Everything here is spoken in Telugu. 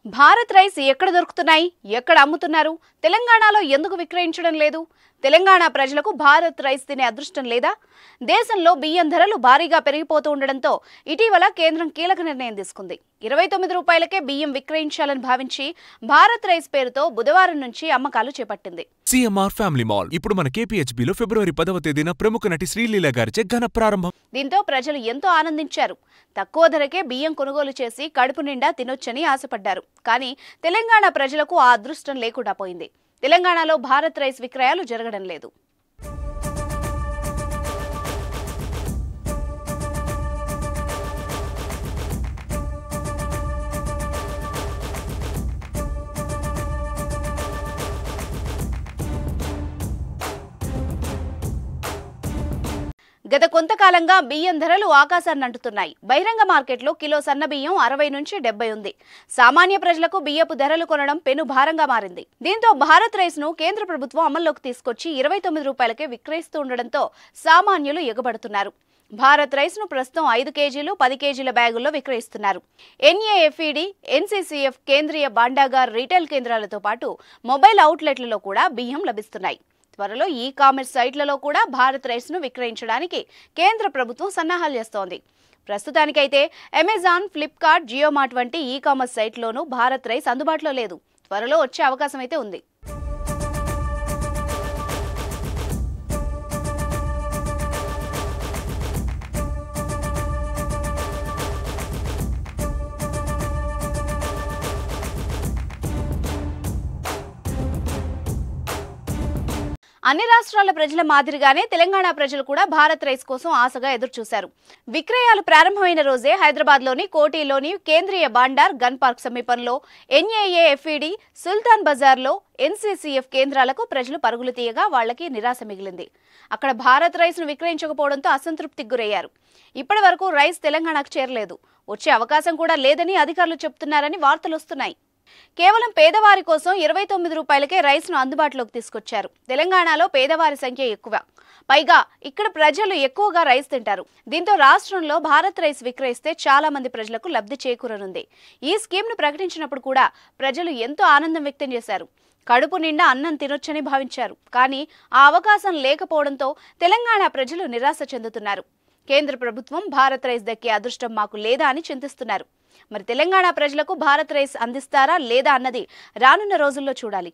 భారత్ రైస్ ఎక్కడ దొరుకుతున్నాయి, ఎక్కడ అమ్ముతున్నారు, తెలంగాణలో ఎందుకు విక్రయించడం లేదు? తెలంగాణ ప్రజలకు భారత్ రైస్ తినే అదృష్టం లేదా? దేశంలో బియ్యం ధరలు భారీగా పెరిగిపోతూ ఉండడంతో ఇటీవల కేంద్రం కీలక నిర్ణయం తీసుకుంది. 29 రూపాయలకే బియ్యం విక్రయించాలని భావించి భారత్ రైస్ పేరుతో బుధవారం నుంచి అమ్మకాలు చేపట్టింది. సిఎంఆర్ ఫ్యామిలీ మాల్ ఇప్పుడు మన కేపీహెచ్బీలో ఫిబ్రవరి 10వ తేదీన ప్రముఖ నటి శ్రీలీల గారిచే ఘన ప్రారంభం. దీంతో ప్రజలు ఎంతో ఆనందించారు. తక్కువ ధరకే బియ్యం కొనుగోలు చేసి కడుపు నిండా తినొచ్చని ఆశపడ్డారు. కానీ తెలంగాణ ప్రజలకు ఆ అదృష్టం లేకుండా పోయింది. తెలంగాణలో భారత్ రైస్ విక్రయాలు జరగడం లేదు. గత కొంతకాలంగా బియ్యం ధరలు ఆకాశాన్ని అంటుతున్నాయి. బహిరంగ మార్కెట్లో కిలో సన్న బియ్యం 60 నుంచి 70 ఉంది. సామాన్య ప్రజలకు బియ్యపు ధరలు కొనడం పెను భారంగా మారింది. దీంతో భారత్ రైస్ ను కేంద్ర ప్రభుత్వం అమల్లోకి తీసుకొచ్చి 29 రూపాయలకే విక్రయిస్తూ ఉండడంతో సామాన్యులు ఎగబడుతున్నారు. భారత్ రైస్ ను ప్రస్తుతం 5 కేజీలు 10 కేజీల బ్యాగుల్లో విక్రయిస్తున్నారు. ఎన్ఏఎఫ్ఈడి, ఎన్సీసీఎఫ్ కేంద్రీయ భాండాగార్ రీటైల్ కేంద్రాలతో పాటు మొబైల్ అవుట్లెట్లలో కూడా బియ్యం లభిస్తున్నాయి. త్వరలో ఈ-కామర్స్ సైట్లలో కూడా భారత్ రైస్ ను విక్రయించడానికి కేంద్ర ప్రభుత్వం సన్నాహాలు చేస్తోంది. ప్రస్తుతానికైతే అమెజాన్, ఫ్లిప్కార్ట్, జియోమార్ట్ వంటి ఈ-కామర్స్ సైట్లోనూ భారత్ రైస్ అందుబాటులో లేదు. త్వరలో వచ్చే అవకాశం అయితే ఉంది. అన్ని రాష్ట్రాల ప్రజల మాదిరిగానే తెలంగాణ ప్రజలు కూడా భారత్ రైస్ కోసం ఆశగా ఎదురుచూశారు. విక్రయాలు ప్రారంభమైన రోజే హైదరాబాద్లోని కోటిలోని కేంద్రీయ భాండార్ గన్ పార్క్ సమీపంలో ఎన్ఏఎఫ్ఈడి, సుల్తాన్ బజార్లో ఎన్సీసీఎఫ్ కేంద్రాలకు ప్రజలు పరుగులు తీయగా వాళ్లకి నిరాశ మిగిలింది. అక్కడ భారత్ రైస్ ను విక్రయించకపోవడంతో అసంతృప్తికి గురయ్యారు. ఇప్పటి వరకు రైస్ తెలంగాణకు చేరలేదు. వచ్చే అవకాశం కూడా లేదని అధికారులు చెబుతున్నారని వార్తలు వస్తున్నాయి. కేవలం పేదవారి కోసం 29 రూపాయలకే రైస్ ను అందుబాటులోకి తీసుకొచ్చారు. తెలంగాణలో పేదవారి సంఖ్య ఎక్కువ. పైగా ఇక్కడ ప్రజలు ఎక్కువగా రైస్ తింటారు. దీంతో రాష్ట్రంలో భారత్ రైస్ విక్రయిస్తే చాలా మంది ప్రజలకు లబ్ధి చేకూరనుంది. ఈ స్కీమ్ ను ప్రకటించినప్పుడు కూడా ప్రజలు ఎంతో ఆనందం వ్యక్తం చేశారు. కడుపు నిండా అన్నం తినొచ్చని భావించారు. కానీ ఆ అవకాశం లేకపోవడంతో తెలంగాణ ప్రజలు నిరాశ చెందుతున్నారు. కేంద్ర ప్రభుత్వం భారత్ రైస్ దక్కే అదృష్టం మాకు లేదా అని చింతిస్తున్నారు. మరి తెలంగాణ ప్రజలకు భారత్ రైస్ అందిస్తారా లేదా అన్నది రానున్న రోజుల్లో చూడాలి.